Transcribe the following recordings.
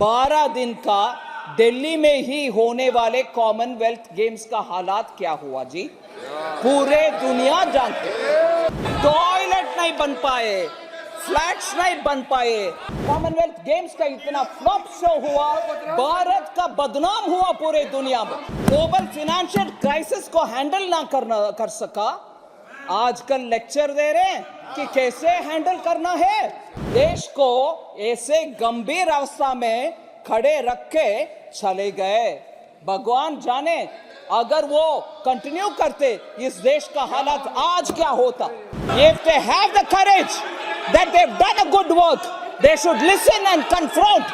12 दिन का दिल्ली में ही होने वाले कॉमनवेल्थ गेम्स का हालात क्या हुआ जी, पूरे दुनिया जानते। टॉयलेट नहीं बन पाए, फ्लैट्स नहीं बन पाए, कॉमनवेल्थ गेम्स का इतना फ्लॉप शो हुआ, भारत का बदनाम हुआ पूरे दुनिया में। ग्लोबल फाइनेंशियल क्राइसिस को हैंडल ना कर सका, आजकल लेक्चर दे रहे हैं कि कैसे हैंडल करना है। देश को ऐसे गंभीर अवस्था में खड़े रख के चले गए। भगवान जाने अगर वो कंटिन्यू करते इस देश का हालत आज क्या होता। If they have the courage that they've done a good work, they should listen and confront.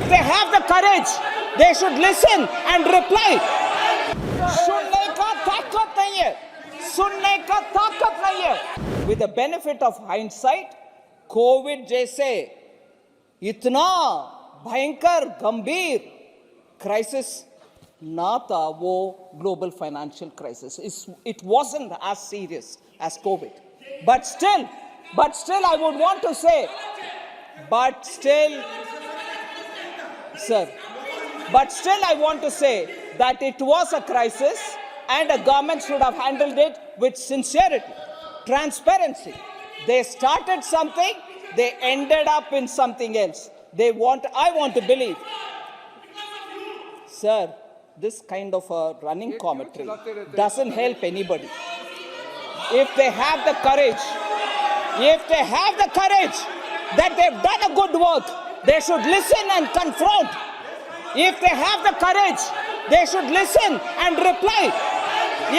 If they have the courage, they should listen and reply. सुनने का ताकत नहीं है, सुनने का ताकत नहीं है। With the benefit of hindsight, Covid जैसे इतना भयंकर गंभीर क्राइसिस ना था वो global financial crisis. It wasn't as serious as COVID. But still I would want to say, but still I want to say that it was a crisis and a government should have handled it with sincerity, transparency. They started something, they ended up in something else. I want to believe. Sir, this kind of a running commentary doesn't help anybody. If they have the courage that they've done a good work, they should listen and confront. If they have the courage, they should listen and reply.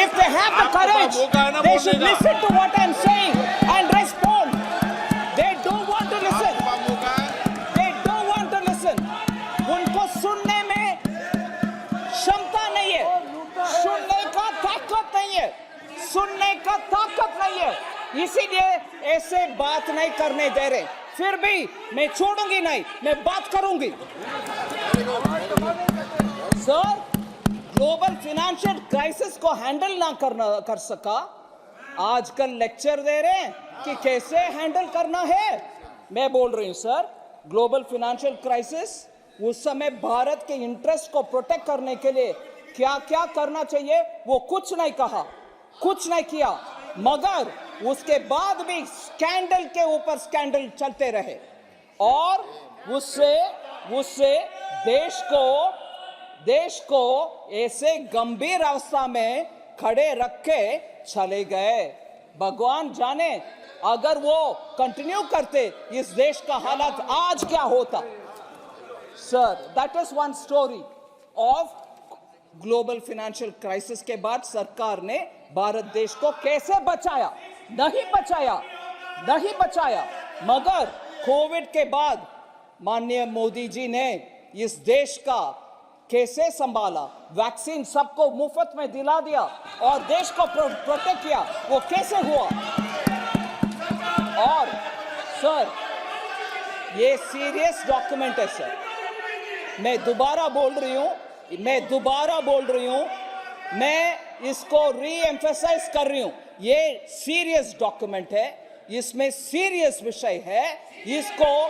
If they have the courage, they should listen to what I'm saying and respond. They don't want to listen. They don't want to listen. उनको सुनने में क्षमता नहीं है, सुनने का ताकत नहीं है, सुनने का ताकत नहीं है, इसीलिए ऐसे बात नहीं करने दे रहे। फिर भी मैं छोड़ूंगी नहीं, मैं बात करूंगी। सर, ग्लोबल फाइनेंशियल क्राइसिस को हैंडल ना कर सका, आजकल लेक्चर दे रहे हैं कि कैसे हैंडल करना है। मैं बोल रही हूं सर, ग्लोबल फाइनेंशियल क्राइसिस उस समय भारत के इंटरेस्ट को प्रोटेक्ट करने के लिए क्या क्या करना चाहिए वो कुछ नहीं कहा, कुछ नहीं किया, मगर उसके बाद भी स्कैंडल के ऊपर स्कैंडल चलते रहे और उससे देश को ऐसे गंभीर अवस्था में खड़े रख के चले गए। भगवान जाने अगर वो कंटिन्यू करते इस देश का हालत आज क्या होता। Sir, that is one story of global financial crisis के बाद सरकार ने भारत देश को कैसे बचाया, नहीं बचाया, मगर कोविड के बाद माननीय मोदी जी ने इस देश का कैसे संभाला, वैक्सीन सबको मुफ्त में दिला दिया और देश को प्रोटेक्ट किया, वो कैसे हुआ। और सर, ये सीरियस डॉक्यूमेंट है सर, मैं दोबारा बोल रही हूं, मैं इसको री-एम्फेसाइज कर रही हूं, ये सीरियस डॉक्यूमेंट है, इसमें सीरियस विषय है, इसको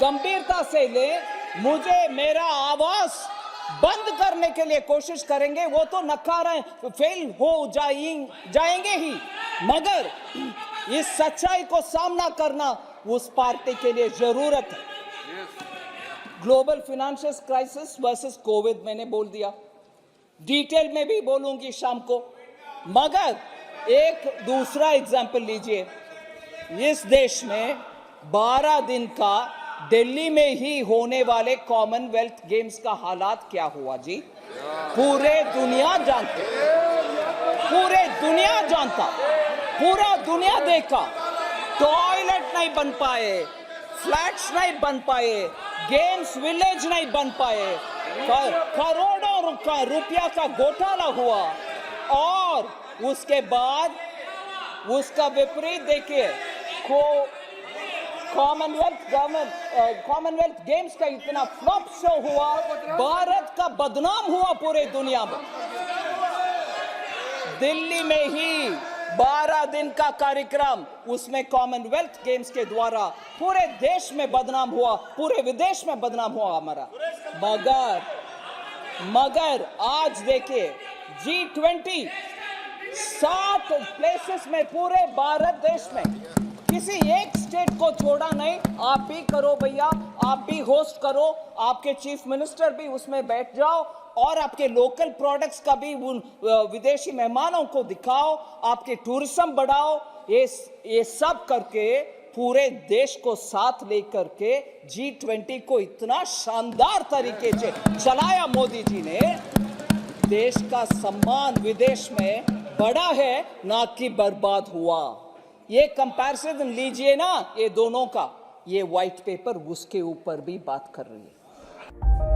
गंभीरता से ले। मुझे मेरा आवाज बंद करने के लिए कोशिश करेंगे वो तो नकारा फेल हो जाएंगे ही, मगर इस सच्चाई को सामना करना उस पार्टी के लिए जरूरत है। Global financial crisis versus Covid मैंने बोल दिया, डिटेल में भी बोलूंगी शाम को, मगर एक दूसरा एग्जाम्पल लीजिए। इस देश में 12 दिन का दिल्ली में ही होने वाले कॉमनवेल्थ गेम्स का हालात क्या हुआ जी, पूरे दुनिया जानते, पूरा दुनिया देखा। टॉयलेट नहीं बन पाए, फ्लैट्स नहीं बन पाए, गेम्स विलेज नहीं बन पाए, करोड़ों रुपया का घोटाला हुआ और उसके बाद उसका विपरीत देखिए, कॉमनवेल्थ गेम्स का इतना फ्लॉप शो हुआ, भारत का बदनाम हुआ पूरे दुनिया में। दिल्ली में ही 12 दिन का कार्यक्रम, उसमें कॉमनवेल्थ गेम्स के द्वारा पूरे देश में बदनाम हुआ, पूरे विदेश में बदनाम हुआ हमारा। मगर आज देखिए G20 60 प्लेसेस में पूरे भारत देश में किसी एक स्टेट को छोड़ा नहीं। आप भी करो भैया, आप भी होस्ट करो, आपके चीफ मिनिस्टर भी उसमें बैठ जाओ और आपके लोकल प्रोडक्ट्स का भी उन विदेशी मेहमानों को दिखाओ, आपके टूरिज्म बढ़ाओ। ये सब करके पूरे देश को साथ लेकर के G20 को इतना शानदार तरीके से चलाया मोदी जी ने। देश का सम्मान विदेश में बढ़ा है, ना कि बर्बाद हुआ। ये कंपैरिजन लीजिए ना, ये दोनों का, ये व्हाइट पेपर उसके ऊपर भी बात कर रही है।